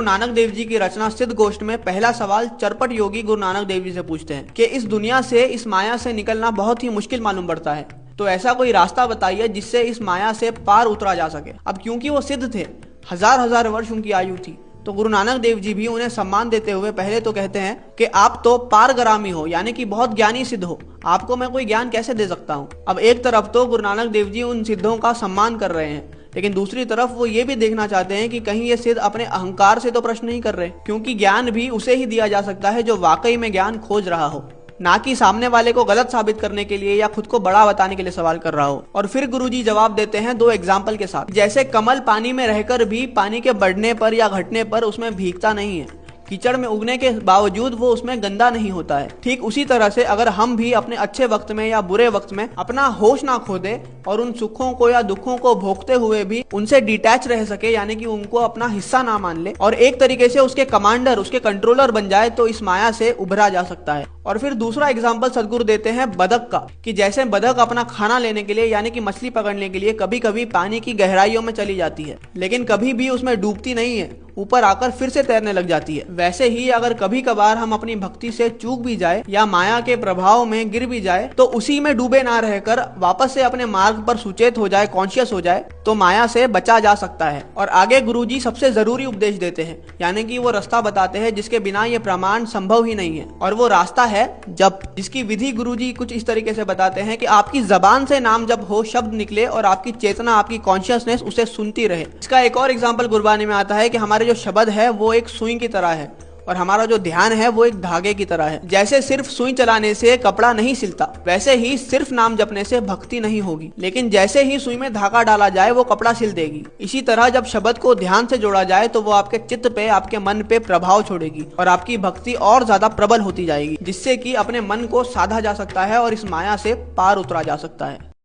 गुरु नानक देव जी की रचना सिद्ध गोष्ठ में पहला सवाल चरपट योगी गुरु नानक देव जी से पूछते हैं कि इस दुनिया से, इस माया से निकलना बहुत ही मुश्किल मालूम पड़ता है, तो ऐसा कोई रास्ता बताइए जिससे इस माया से पार उतरा जा सके। अब क्योंकि वो सिद्ध थे, हजार वर्ष उनकी आयु थी, तो गुरु नानक देव जी भी उन्हें सम्मान देते हुए पहले तो कहते हैं कि आप तो पारगामी हो, यानी कि बहुत ज्ञानी सिद्ध हो, आपको मैं कोई ज्ञान कैसे दे सकता हूँ। अब एक तरफ तो गुरु नानक देव जी उन सिद्धों का सम्मान कर रहे हैं, लेकिन दूसरी तरफ वो ये भी देखना चाहते हैं कि कहीं ये सिद्ध अपने अहंकार से तो प्रश्न नहीं कर रहे, क्योंकि ज्ञान भी उसे ही दिया जा सकता है जो वाकई में ज्ञान खोज रहा हो, ना कि सामने वाले को गलत साबित करने के लिए या खुद को बड़ा बताने के लिए सवाल कर रहा हो। और फिर गुरुजी जवाब देते हैं दो एग्जाम्पल के साथ। जैसे कमल पानी में रहकर भी पानी के बढ़ने पर या घटने पर उसमें भीगता नहीं है, कीचड़ में उगने के बावजूद वो उसमें गंदा नहीं होता है। ठीक उसी तरह से अगर हम भी अपने अच्छे वक्त में या बुरे वक्त में अपना होश ना खो दे और उन सुखों को या दुखों को भोगते हुए भी उनसे डिटैच रह सके, यानी कि उनको अपना हिस्सा ना मान ले और एक तरीके से उसके कमांडर, उसके कंट्रोलर बन जाए, तो इस माया से उभरा जा सकता है। और फिर दूसरा एग्जाम्पल सदगुरु देते हैं बदक का, कि जैसे बदक अपना खाना लेने के लिए यानी कि मछली पकड़ने के लिए कभी कभी पानी की गहराइयों में चली जाती है, लेकिन कभी भी उसमें डूबती नहीं है, ऊपर आकर फिर से तैरने लग जाती है। वैसे ही अगर कभी कभार हम अपनी भक्ति से चूक भी जाए या माया के प्रभाव में गिर भी जाए, तो उसी में डूबे ना रहकर वापस से अपने मार्ग पर सुचेत हो जाए, कॉन्शियस हो जाए, तो माया से बचा जा सकता है। और आगे गुरुजी सबसे जरूरी उपदेश देते हैं, यानी कि वो रास्ता बताते हैं जिसके बिना ये प्रमाण संभव ही नहीं है, और वो रास्ता है जप, जिसकी विधि गुरुजी कुछ इस तरीके से बताते हैं कि आपकी जबान से नाम जप हो, शब्द निकले और आपकी चेतना, आपकी कॉन्शियसनेस उसे सुनती रहे। इसका एक और एग्जाम्पल गुरबानी में आता है कि हमारे जो शब्द है वो एक सुई की तरह है और हमारा जो ध्यान है वो एक धागे की तरह है। जैसे सिर्फ सुई चलाने से कपड़ा नहीं सिलता, वैसे ही सिर्फ नाम जपने से भक्ति नहीं होगी, लेकिन जैसे ही सुई में धागा डाला जाए वो कपड़ा सिल देगी। इसी तरह जब शब्द को ध्यान से जोड़ा जाए तो वो आपके चित्त पे, आपके मन पे प्रभाव छोड़ेगी और आपकी भक्ति और ज्यादा प्रबल होती जाएगी, जिससे कि अपने मन को साधा जा सकता है और इस माया से पार उतरा जा सकता है।